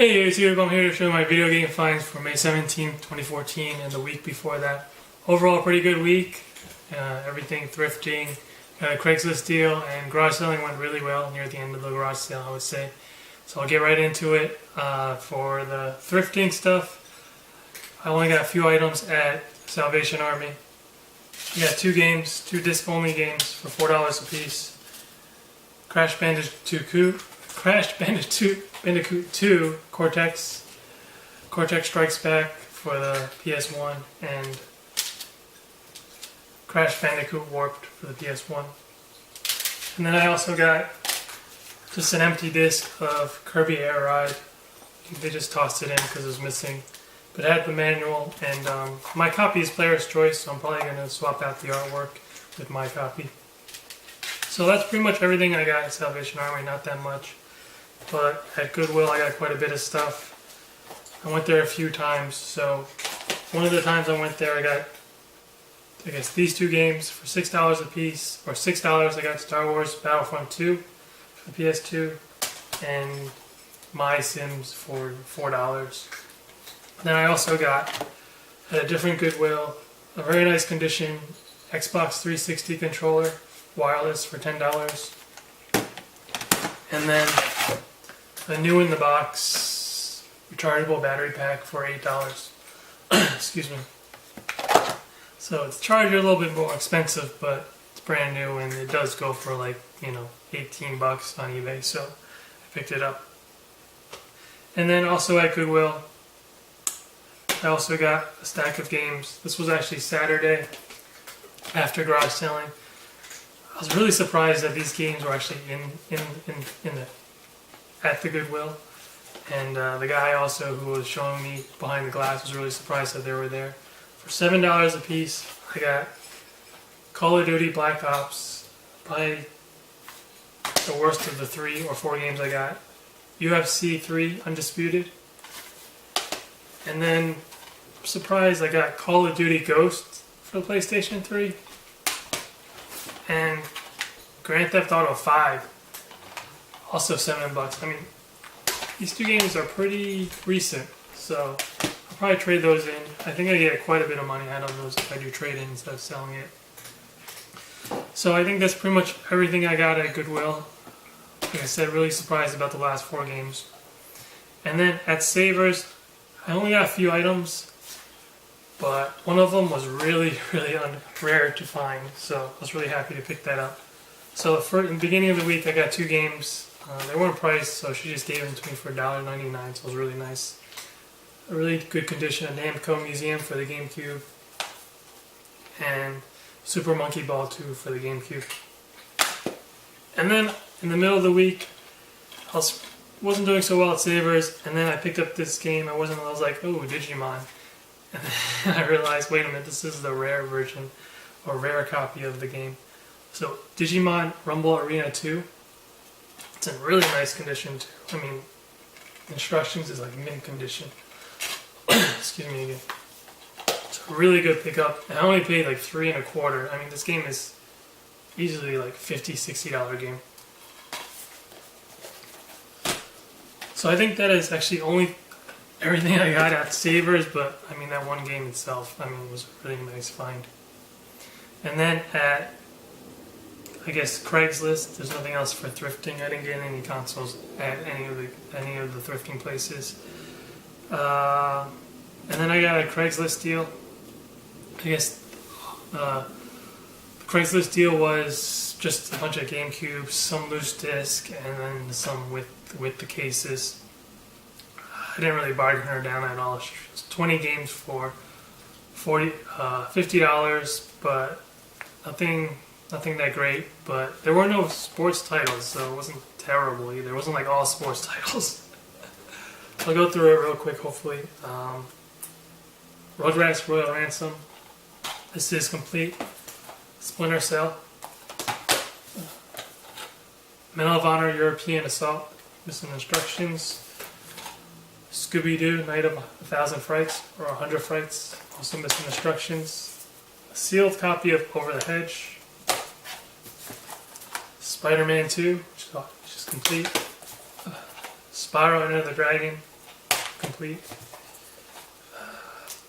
Hey YouTube, I'm here to show my video game finds for May 17, 2014 and the week before that. Overall, pretty good week. Everything thrifting, Craigslist deal, and garage selling went really well near the end of the garage sale, I would say. So I'll get right into it. For the thrifting stuff, I only got a few items at Salvation Army. I got two games, two disc-only games for $4 a piece. Crash Bandicoot 2 Cortex Strikes Back for the PS1, and Crash Bandicoot Warped for the PS1. And then I also got just an empty disc of Kirby Air Ride. They just tossed it in because it was missing. But it had the manual, and my copy is player's choice, so I'm probably going to swap out the artwork with my copy. So that's pretty much everything I got at Salvation Army, not that much. But at Goodwill I got quite a bit of stuff. I went there a few times, so one of the times I went there I got, I guess, these two games for $6 a piece, or $6 I got Star Wars Battlefront 2 for the PS2, and My Sims for $4. Then I also got, at a different Goodwill, a very nice condition Xbox 360 controller, wireless, for $10. And then a new in the box rechargeable battery pack for $8. Excuse me. So it's charged a little bit more expensive, but it's brand new and it does go for like, $18 on eBay, so I picked it up. And then also at Goodwill, I also got a stack of games. This was actually Saturday after garage selling. I was really surprised that these games were actually at the Goodwill, and the guy also who was showing me behind the glass was really surprised that they were there. For $7 a piece, I got Call of Duty Black Ops, probably the worst of the 3 or 4 games I got. UFC 3 Undisputed, and then I'm surprised I got Call of Duty Ghosts for the PlayStation 3. And Grand Theft Auto 5, also $7. I mean, these two games are pretty recent, so I'll probably trade those in. I think I get quite a bit of money out of those if I do trade in instead of selling it. So I think that's pretty much everything I got at Goodwill. Like I said, really surprised about the last 4 games. And then at Savers, I only got a few items, but one of them was really, really rare to find, so I was really happy to pick that up. So in the beginning of the week, I got 2 games. They weren't priced, so she just gave them to me for $1.99, so it was really nice. A really good condition, a Namco Museum for the GameCube, and Super Monkey Ball 2 for the GameCube. And then in the middle of the week, I wasn't doing so well at Savers, and then I picked up this game. I was like, oh, Digimon. And then I realized, wait a minute, this is the rare version, or rare copy of the game. So, Digimon Rumble Arena 2. It's in really nice condition too. I mean, instructions is like mint condition. Excuse me again. It's a really good pickup. And I only paid like $3.25. I mean, this game is easily like $50, $60 game. So I think that is actually only everything I got at Savers, but I mean that one game itself, I mean, was a really nice find. And then at, I guess, Craigslist, there's nothing else for thrifting. I didn't get any consoles at any of the thrifting places. And then I got a Craigslist deal. I guess the Craigslist deal was just a bunch of GameCubes, some loose disc, and then some with the cases. I didn't really bargain her down at all. She was 20 games for $50, but nothing that great. But there were no sports titles, so it wasn't terrible either. It wasn't like all sports titles. I'll go through it real quick, hopefully. Rugrats Royal Ransom. This is complete. Splinter Cell. Medal of Honor European Assault. Missing instructions. Scooby-Doo Night of 1,000 Frights, or 100 Frights. Also missing instructions. A sealed copy of Over the Hedge. Spider-Man 2, which is complete. Spyro Enter the Dragon. complete.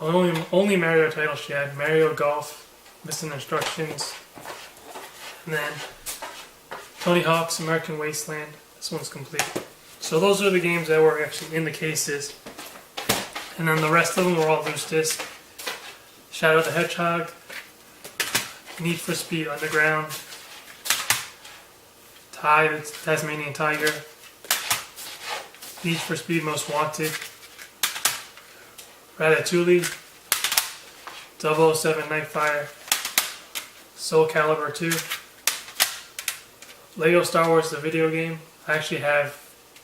Only Mario title she had, Mario Golf, missing instructions. And then Tony Hawk's American Wasteland, this one's complete. So those are the games that were actually in the cases. And then the rest of them were all loose disc. Shadow the Hedgehog, Need for Speed Underground, Ty, the Tasmanian Tiger, Need for Speed Most Wanted, Ratatouille, 007 Nightfire, Soul Calibur 2, Lego Star Wars the video game. I actually have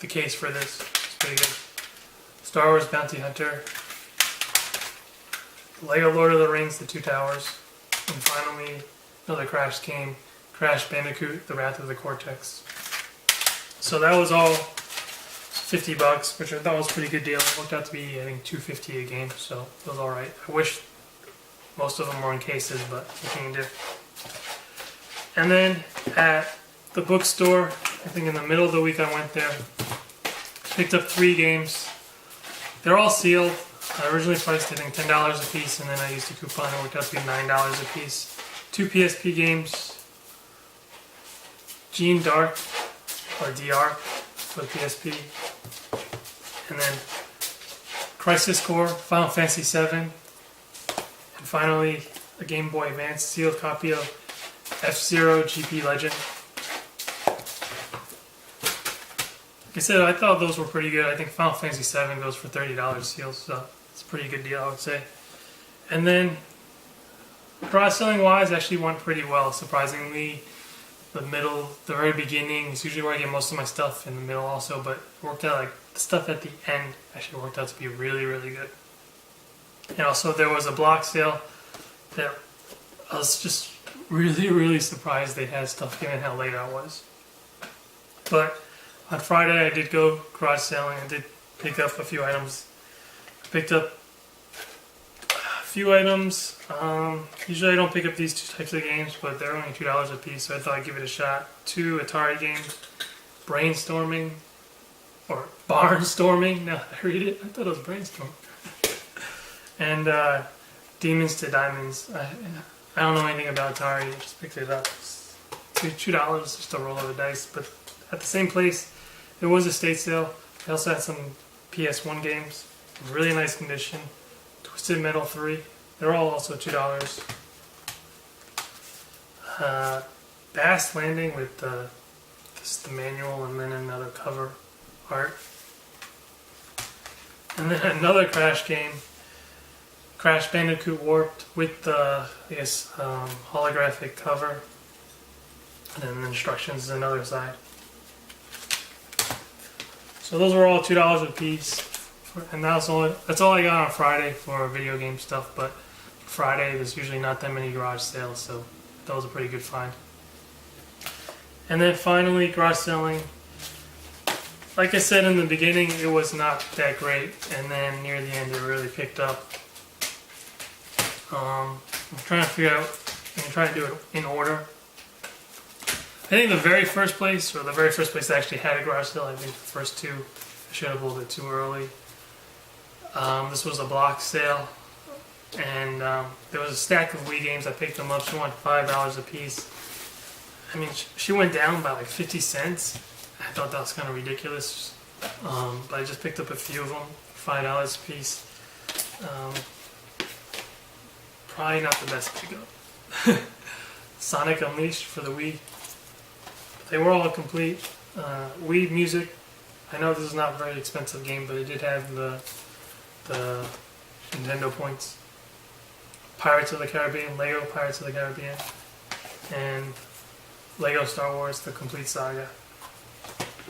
the case for this. It's pretty good. Star Wars Bounty Hunter, Lego Lord of the Rings The Two Towers, and finally another Crash game, Crash Bandicoot The Wrath of the Cortex. So that was all $50, which I thought was a pretty good deal. It worked out to be, I think, $2.50 a game, so it was alright. I wish most of them were in cases, but what can you do? And then at the bookstore, I think in the middle of the week I went there, picked up 3 games. They're all sealed. I originally priced, I think, $10 a piece, and then I used a coupon. It worked out to be $9 a piece. 2 PSP games, Gene Dark, or DR, for the PSP. And then Crisis Core, Final Fantasy VII, and finally a Game Boy Advance sealed copy of F-Zero GP Legend. Like I said, I thought those were pretty good. I think Final Fantasy VII goes for $30 sealed, so it's a pretty good deal, I would say. And then garage selling wise, actually went pretty well, surprisingly. The very beginning is usually where I get most of my stuff, in the middle also, but it worked out, like, the stuff at the end actually worked out to be really, really good. And also there was a block sale that I was just really, really surprised they had stuff given how late I was. But on Friday I did go garage selling. I did pick up a few items. I picked up a few items. Usually I don't pick up these 2 types of games, but they're only $2 a piece, so I thought I'd give it a shot. 2 Atari games, Brainstorming, or Barnstorming. Now I read it, I thought it was Brainstorm. And Demons to Diamonds. I don't know anything about Atari, I just picked it up. It's $2, just a roll of the dice. But at the same place, there was a estate sale. They also had some PS1 games, really nice condition. Twisted Metal 3. They're all also $2. Bass Landing with the manual and then another cover art. And then another Crash game, Crash Bandicoot Warped with the, I guess, holographic cover. And then the instructions is another side. So those were all $2 a piece. And that's all I got on Friday for video game stuff, but Friday there's usually not that many garage sales, so that was a pretty good find. And then finally, garage selling. Like I said in the beginning, it was not that great, and then near the end it really picked up. I'm trying to figure out, I'm trying to do it in order. I think the very first place that actually had a garage sale, I think the first 2, I should have pulled it too early. This was a block sale, and there was a stack of Wii games. I picked them up. She wanted $5 a piece. I mean, she went down by like 50 cents. I thought that was kind of ridiculous, but I just picked up a few of them for $5 a piece. Probably not the best pickup. Sonic Unleashed for the Wii. They were all complete. Wii Music. I know this is not a very expensive game, but it did have the Nintendo points. Pirates of the Caribbean, Lego Pirates of the Caribbean, and Lego Star Wars, the complete saga.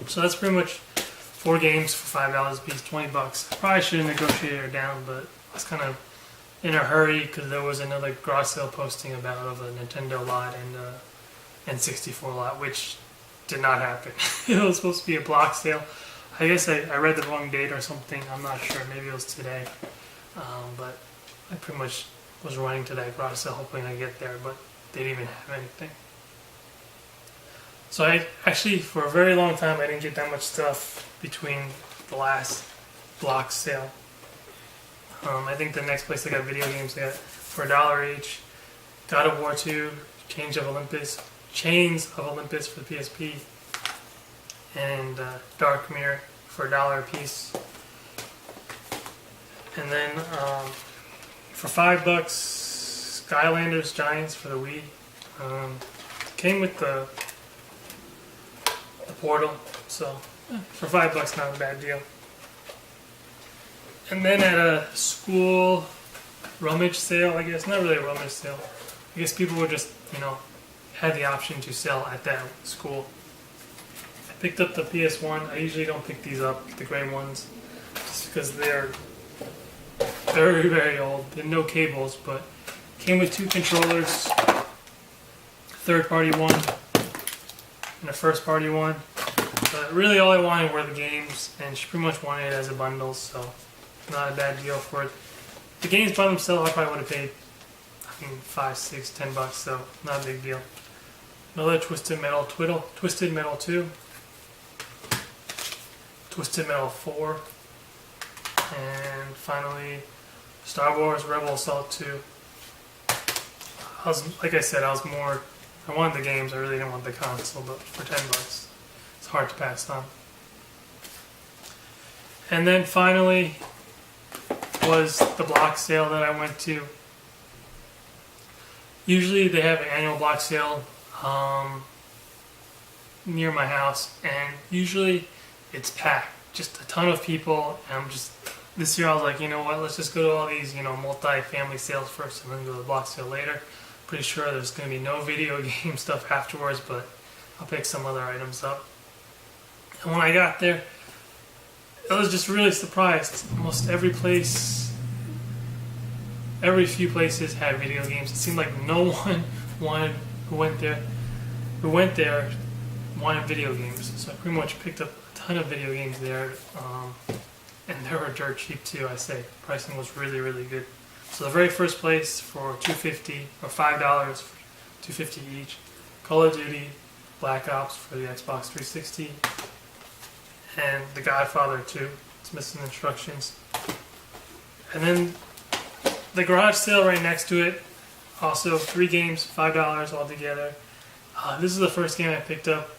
So that's pretty much 4 games for $5 a piece, $20. I probably should have negotiated it down, but I was kind of in a hurry because there was another garage sale posting about of a Nintendo lot and N64 lot, which did not happen. It was supposed to be a block sale. I guess I read the wrong date or something. I'm not sure. Maybe it was today. But I pretty much was running to that garage sale hoping I'd get there, but they didn't even have anything. So I actually, for a very long time, I didn't get that much stuff between the last block sale. I think the next place they got video games, they got for $1 each. God of War 2, Chains of Olympus for the PSP, and Dark Mirror for $1 a piece. And then for $5, Skylanders Giants for the Wii. Came with the Portal, so for $5, not a bad deal. And then at a school rummage sale, I guess, not really a rummage sale, I guess people were just, had the option to sell at that school. I picked up the PS1. I usually don't pick these up, the gray ones, just because they're very, very old. There are no cables, but came with 2 controllers, third-party one and a first-party one. But really all I wanted were the games, and she pretty much wanted it as a bundle, so not a bad deal for it. The games by themselves I probably would have paid, $5, $6, $10, so not a big deal. Another Twisted Metal 2, Twisted Metal 4, and finally Star Wars Rebel Assault 2. Like I said, I wanted the games, I really didn't want the console, but for $10, it's hard to pass on. And then finally was the block sale that I went to. Usually they have an annual block sale near my house, and usually it's packed, just a ton of people. And this year I was like, you know what, let's just go to all these multi-family sales first and then go to the block sale later. Pretty sure there's going to be no video game stuff afterwards, but I'll pick some other items up. And when I got there, I was just really surprised. Almost every few places had video games. It seemed like no one who went there wanted video games. So I pretty much picked up a ton of video games there, and they were dirt cheap too. I say pricing was really, really good. So the very first place for $2.50 or $5 for $2.50 each, Call of Duty Black Ops for the Xbox 360, and The Godfather 2. It's missing instructions. And then the garage sale right next to it, also 3 games, $5 altogether. This is the first game I picked up.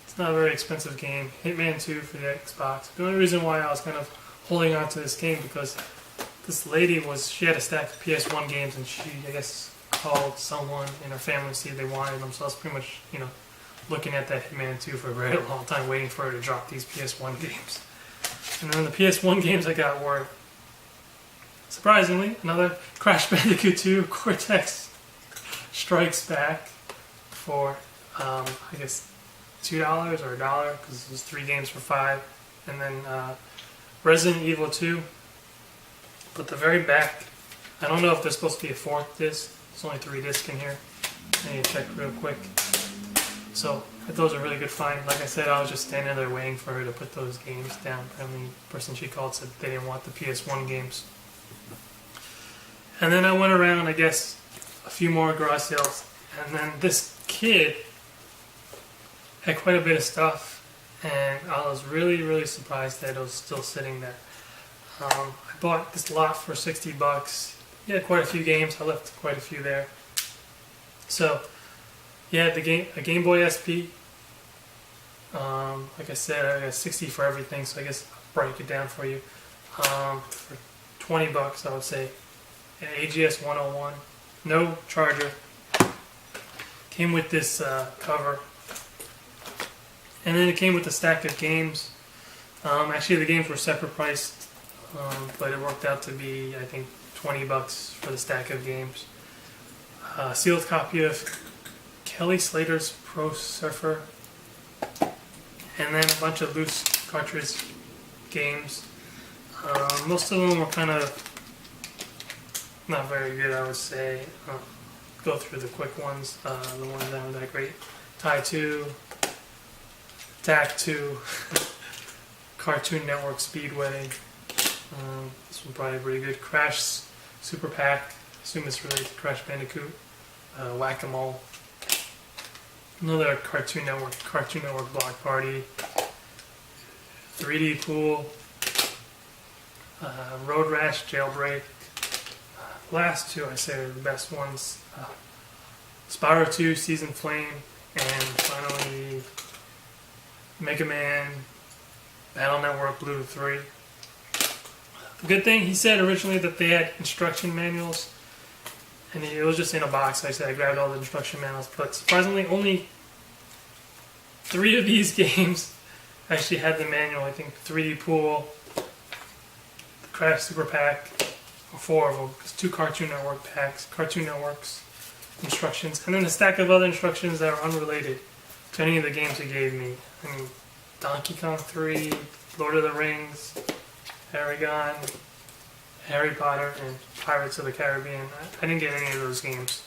It's not a very expensive game. Hitman 2 for the Xbox. The only reason why I was kind of holding on to this game because this lady she had a stack of PS1 games, and she, I guess, called someone in her family to see if they wanted them. So I was pretty much, looking at that Hitman 2 for a very long time, waiting for her to drop these PS1 games. And then the PS1 games I got were, surprisingly, another Crash Bandicoot 2 Cortex Strikes Back for, I guess, $2 or $1, because it was 3 games for $5. And then Resident Evil 2. But the very back, I don't know if there's supposed to be a 4th disc. There's only 3 discs in here. I need to check real quick. So I thought it was a really good find. Like I said, I was just standing there waiting for her to put those games down. Apparently the person she called said they didn't want the PS1 games. And then I went around, I guess, a few more garage sales. And then this kid had quite a bit of stuff. And I was really, really surprised that it was still sitting there. I bought this lot for $60. He had quite a few games. I left quite a few there. So he had a Game Boy SP. Like I said, I got $60 for everything, so I guess I'll break it down for you. For $20, I would say. An AGS 101. No charger. Came with this cover. And then it came with a stack of games. Actually, the games were separate priced. But it worked out to be, I think, $20 for the stack of games. Sealed copy of Kelly Slater's Pro Surfer, and then a bunch of loose cartridge games. Most of them were kind of not very good, I would say. Go through the quick ones, the ones that aren't that great. Tie 2, Tac 2, Cartoon Network Speedway. This one's probably pretty good. Crash Super Pack. Assume it's related to Crash Bandicoot. Whack-A-Mole. Another Cartoon Network Block Party. 3D Pool. Road Rash, Jailbreak. Last two I say are the best ones. Spyro 2, Season Flame, and finally Mega Man Battle Network Blue 3. The good thing, he said originally that they had instruction manuals, and it was just in a box. I said I grabbed all the instruction manuals, but surprisingly only 3 of these games actually had the manual. I think 3D Pool, the Crash Super Pack, or 4 of them. It's 2 Cartoon Network packs, Cartoon Network's instructions, and then a stack of other instructions that are unrelated to any of the games he gave me. I mean, Donkey Kong 3, Lord of the Rings, Aragon, Harry Potter, and Pirates of the Caribbean. I didn't get any of those games.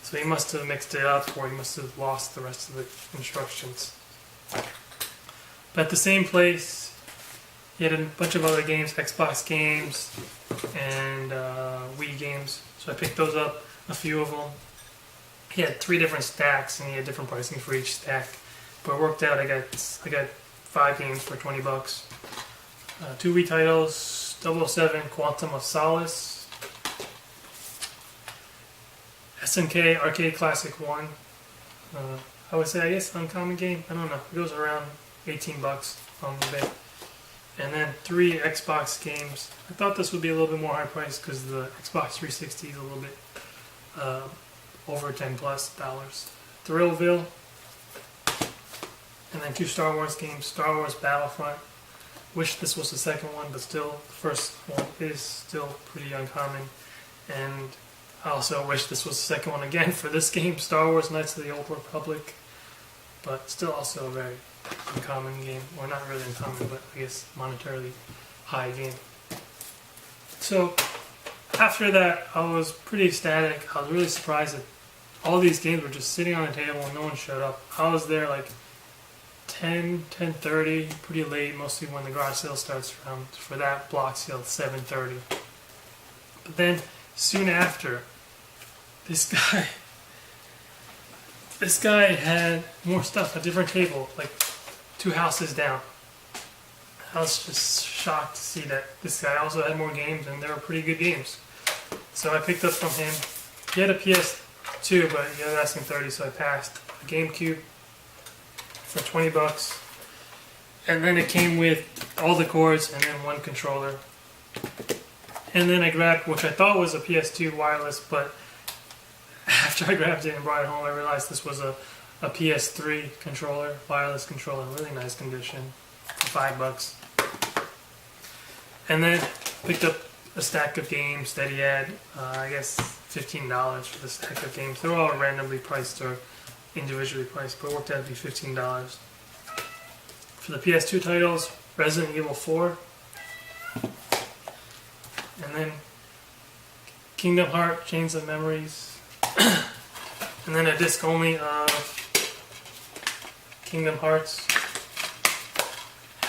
So he must have mixed it up, or he must have lost the rest of the instructions. But at the same place, he had a bunch of other games, Xbox games, and Wii games. So I picked those up, a few of them. He had 3 different stacks, and he had different pricing for each stack. But it worked out. I got 5 games for $20. 2 Wii titles, 007 Quantum of Solace, SNK Arcade Classic 1. I would say, I guess, uncommon game. I don't know. It goes around $18 on eBay. And then 3 Xbox games. I thought this would be a little bit more high priced because the Xbox 360 is a little bit over $10+. Thrillville. And then 2 Star Wars games. Star Wars Battlefront. Wish this was the second one, but still, the first one is still pretty uncommon. And I also wish this was the second one again for this game, Star Wars Knights of the Old Republic. But still also a very uncommon game. Or not really uncommon, but I guess monetarily high game. So, after that, I was pretty ecstatic. I was really surprised that all these games were just sitting on the table and no one showed up. I was there like 10:30, pretty late, mostly when the garage sale starts around, for that block sale, 7:30. But then, soon after, this guy had more stuff, a different table, like 2 houses down. I was just shocked to see that this guy also had more games, and they were pretty good games. So I picked up from him. He had a PS2, but he was asking 30, so I passed. A GameCube for $20, and then it came with all the cords and then 1 controller. And then I grabbed, which I thought was a PS2 wireless, but after I grabbed it and brought it home, I realized this was a PS3 controller, wireless controller, really nice condition, for $5. And then picked up a stack of games that he had, I guess $15 for the stack of games. They're all randomly priced or individually priced, but it worked out to be $15. For the PS2 titles, Resident Evil 4, and then Kingdom Hearts, Chains of Memories, and then a disc only of Kingdom Hearts,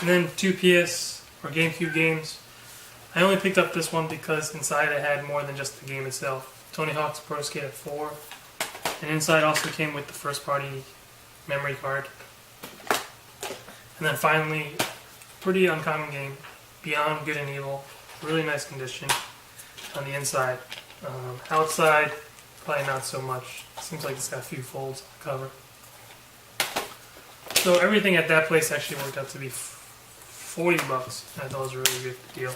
and then 2 PS or GameCube games. I only picked up this one because inside it had more than just the game itself. Tony Hawk's Pro Skater 4. And inside also came with the first party memory card. And then finally, pretty uncommon game, Beyond Good and Evil. Really nice condition on the inside. Outside, probably not so much. Seems like it's got a few folds on the cover. So everything at that place actually worked out to be $40. I thought it was a really good deal.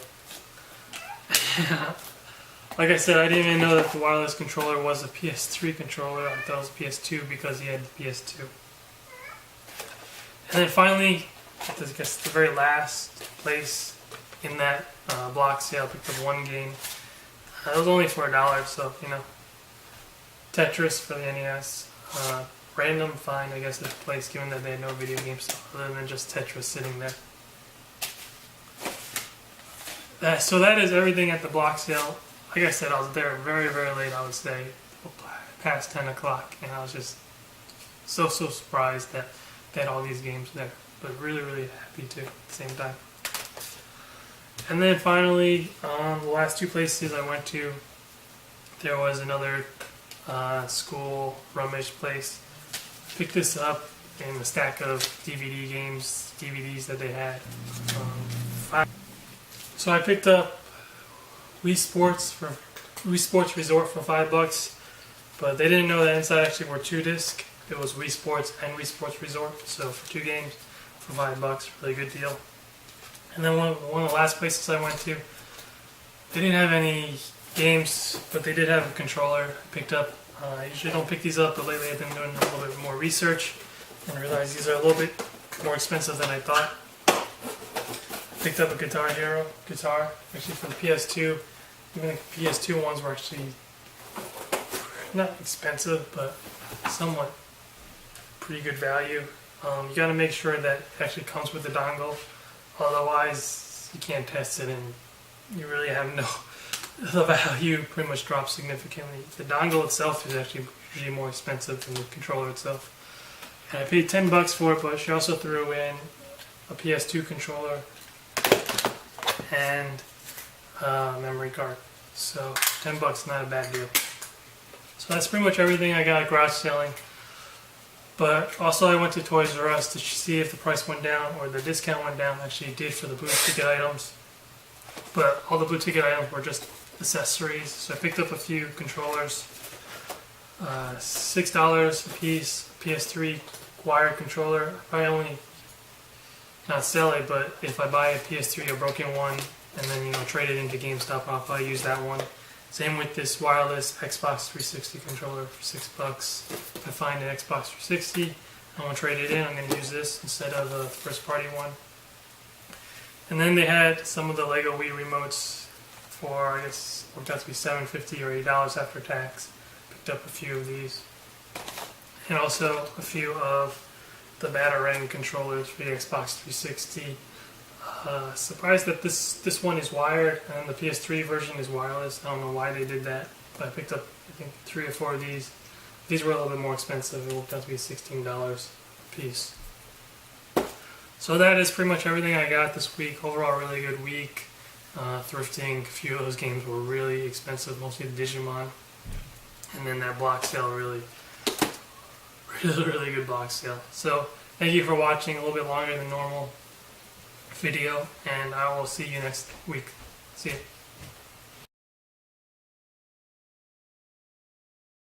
Like I said, I didn't even know that the wireless controller was a PS3 controller. I thought it was a PS2 because he had the PS2. And then finally, I guess the very last place in that block sale, I picked up 1 game. It was only for $1, so, you know. Tetris for the NES. Random find, I guess, this place, given that they had no video game stuff other than just Tetris sitting there. So that is everything at the block sale. Like I said, I was there very, very late, I would say, past 10 o'clock, and I was just so surprised that they had all these games there, but really, really happy too at the same time. And then finally, the last 2 places I went to, there was another school rummage place. I picked this up in a stack of DVDs that they had. So I picked up Wii Sports Resort for $5, but they didn't know that inside actually were 2 discs. It was Wii Sports and Wii Sports Resort, so for 2 games for $5, really good deal. And then one of the last places I went to, they didn't have any games, but they did have a controller I picked up. I usually don't pick these up, but lately I've been doing a little bit more research and realized these are a little bit more expensive than I thought. Picked up a Guitar Hero guitar, actually for the PS2. Even the PS2 ones were actually not expensive, but somewhat pretty good value. You got to make sure that it actually comes with the dongle, otherwise you can't test it and you really have no. The value pretty much drops significantly. The dongle itself is actually usually more expensive than the controller itself. And I paid $10 for it, but she also threw in a PS2 controller and a memory card. So $10, not a bad deal. So that's pretty much everything I got at garage selling. But also I went to Toys R Us to see if the price went down or the discount went down. Actually it did for the blue ticket items. But all the blue ticket items were just accessories. So I picked up a few controllers. $6 a piece. PS3 wired controller. I probably only not sell it, but if I buy a PS3, a broken one, and then trade it into GameStop, I'll probably use that one. Same with this wireless Xbox 360 controller for $6. If I find an Xbox 360, I want to trade it in. I'm going to use this instead of the first party one. And then they had some of the Lego Wii remotes for, I guess, worked out to be $7.50 or $8 after tax. Picked up a few of these. And also a few of the Batarang controllers for the Xbox 360. Surprised that this one is wired and the PS3 version is wireless. I don't know why they did that, but I picked up I think 3 or 4 of these. These were a little bit more expensive. It worked out to be $16 a piece. So that is pretty much everything I got this week. Overall, really good week. Thrifting. A few of those games were really expensive, mostly the Digimon. And then that block sale, really good block sale. So thank you for watching. A little bit longer than normal video, and I will see you next week. See ya.